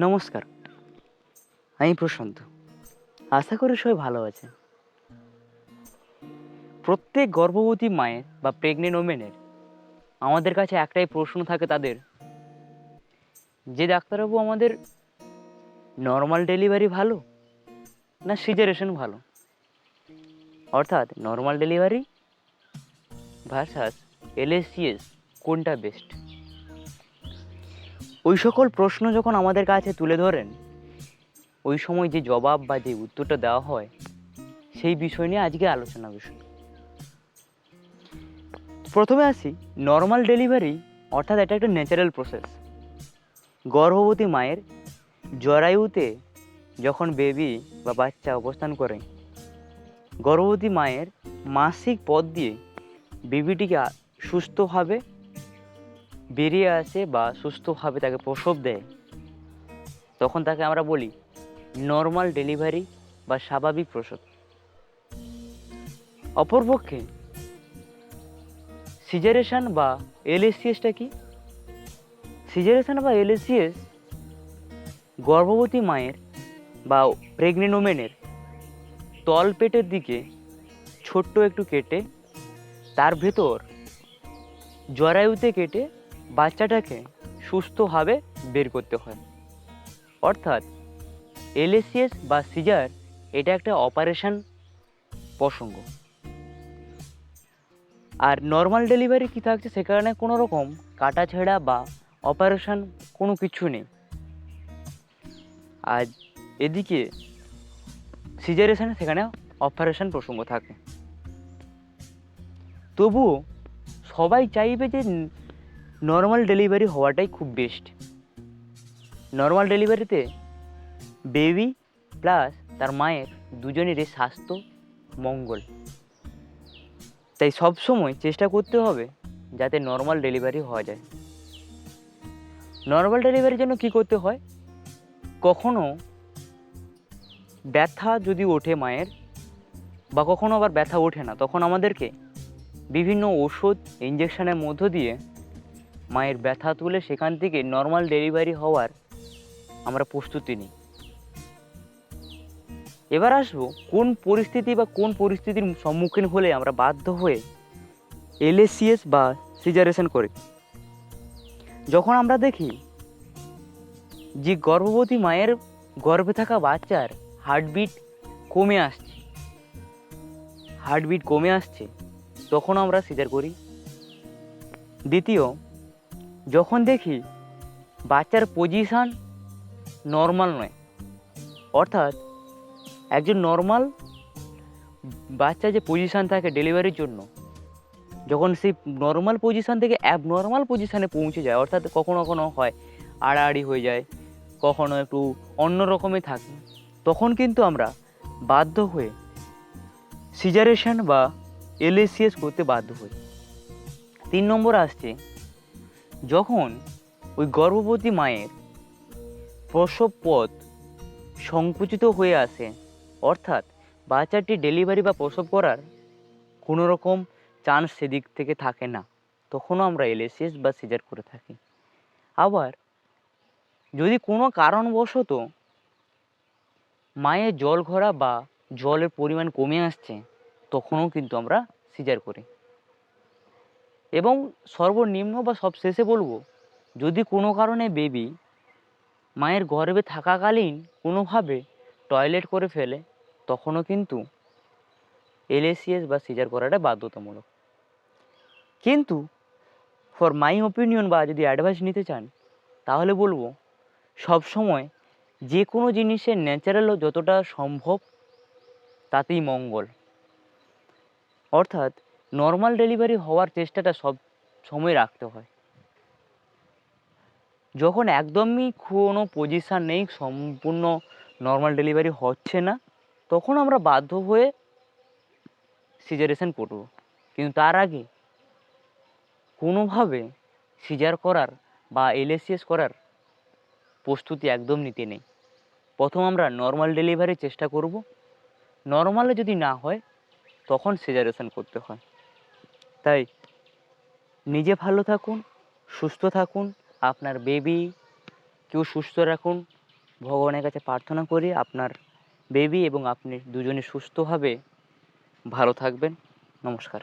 নমস্কার, আমি প্রশান্ত। আশা করি সবাই ভালো আছে। প্রত্যেক গর্ভবতী মায়ের বা প্রেগনেন্ট ওমেনের আমাদের কাছে একটাই প্রশ্ন থাকে তাদের, যে ডাক্তারবাবু আমাদের নর্মাল ডেলিভারি ভালো না সিজারেশন ভালো? অর্থাৎ নর্মাল ডেলিভারি ভার্সাস এলএসসিএস কোনটা বেস্ট? ওই সকল প্রশ্ন যখন আমাদের কাছে তুলে ধরেন, ওই সময় যে জবাব বা যে উত্তরটা দেওয়া হয়, সেই বিষয় নিয়ে আজকে আলোচনা বিষয়। প্রথমে আসি নর্মাল ডেলিভারি, অর্থাৎ এটা একটা ন্যাচারাল প্রসেস। গর্ভবতী মায়ের জরায়ুতে যখন বেবি বা বাচ্চা অবস্থান করে, গর্ভবতী মায়ের মাসিক পথ দিয়ে বেবিটিকে সুস্থভাবে বেরিয়ে আসে বা সুস্থভাবে তাকে প্রসব দেয়, তখন তাকে আমরা বলি নর্মাল ডেলিভারি বা স্বাভাবিক প্রসব। অপরপক্ষে সিজারেশন বা এলএসসিএসটা কি? সিজারেশন বা এলএসসিএস গর্ভবতী মায়ের বা প্রেগনেন্ট ওমেনের তলপেটের দিকে ছোট্ট একটু কেটে তার ভেতর জরায়ুতে কেটে বাচ্চাটাকে সুস্থভাবে বের করতে হয়। অর্থাৎ এলএসসিএস বা সিজার এটা একটা অপারেশন প্রসঙ্গ। আর নর্মাল ডেলিভারি কি থাকছে, সেখানে কোনো রকম কাটাছেঁড়া বা অপারেশন কোনো কিছু নেই। আর এদিকে সিজারেশনে সেখানে অপারেশন প্রসঙ্গ থাকে। তবুও সবাই চাইবে যে নর্মাল ডেলিভারি হওয়াটাই খুব বেস্ট। নর্মাল ডেলিভারিতে বেবি প্লাস তার মায়ের দুজনেরই স্বাস্থ্য মঙ্গল। তাই সবসময় চেষ্টা করতে হবে যাতে নর্মাল ডেলিভারি হওয়া যায়। নর্মাল ডেলিভারির জন্য কি করতে হয়? কখনো ব্যথা যদি ওঠে মায়ের, বা কখনো আবার ব্যথা ওঠে না, তখন আমাদেরকে বিভিন্ন ওষুধ ইঞ্জেকশনের মধ্য দিয়ে মায়ের ব্যথা তুলে সেখান থেকে নর্মাল ডেলিভারি হওয়ার আমরা প্রস্তুতি নিই। এবার আসবো কোন পরিস্থিতি বা কোন পরিস্থিতির সম্মুখীন হলে আমরা বাধ্য হয়ে এলএসসিএস বা সিজারেশন করি। যখন আমরা দেখি যে গর্ভবতী মায়ের গর্ভে থাকা বাচ্চার হার্টবিট কমে আসছে, তখন আমরা সিজার করি। দ্বিতীয়, যখন দেখি বাচ্চার পজিশন নর্মাল নয়, অর্থাৎ একজন নর্মাল বাচ্চা যে পজিশন থাকে ডেলিভারির জন্য, যখন সেই নর্মাল পজিশন থেকে অ্যাবনর্মাল পজিশনে পৌঁছে যায়, অর্থাৎ কখনো কখনো হয় আড়াআড়ি হয়ে যায়, কখনো একটু অন্য রকমই থাকে, তখন কিন্তু আমরা বাধ্য হয়ে সিজারেশন বা এলএসসিএস করতে বাধ্য হই। 3 নম্বর আসছে যখন ওই গর্ভবতী মায়ের প্রসব পথ সংকুচিত হয়ে আসে, অর্থাৎ বাচ্চাটি ডেলিভারি বা প্রসব করার কোনো রকম চান্স সেদিক থেকে থাকে না, তখনও আমরা এলএসসিএস বা সিজার করে থাকি। আবার যদি কোনো কারণবশত মায়ের জল ঘোলা বা জলের পরিমাণ কমে আসছে, তখনও কিন্তু আমরা সিজার করি। এবং সর্বনিম্ন বা সব শেষে বলবো, যদি কোনো কারণে বেবি মায়ের গর্ভে থাকাকালীন কোনোভাবে টয়লেট করে ফেলে, তখনও কিন্তু এলএসসিএস বা সিজার করাটা বাধ্যতামূলক। কিন্তু ফর মাই ওপিনিয়ন বা যদি অ্যাডভাইস নিতে চান, তাহলে বলবো সবসময় যে কোনো জিনিসের ন্যাচারাল যতটা সম্ভব তাতেই মঙ্গল। অর্থাৎ নর্মাল ডেলিভারি হওয়ার চেষ্টাটা সব সময় রাখতে হয়। যখন একদমই কোনো পজিশান নেই, সম্পূর্ণ নর্মাল ডেলিভারি হচ্ছে না, তখন আমরা বাধ্য হয়ে সিজারেশন করব। কিন্তু তার আগে কোনোভাবে সিজার করার বা এলএসসিএস করার প্রস্তুতি একদম নিতে নেই। প্রথম আমরা নর্মাল ডেলিভারির চেষ্টা করব, নর্মালে যদি না হয় তখন সিজারেশন করতে হয়। তাই নিজে ভালো থাকুন, সুস্থ থাকুন, আপনার বেবি কেউ সুস্থ রাখুন, ভগবানের কাছে প্রার্থনা করি আপনার বেবি এবং আপনি দুজনে সুস্থভাবে ভালো থাকবেন। নমস্কার।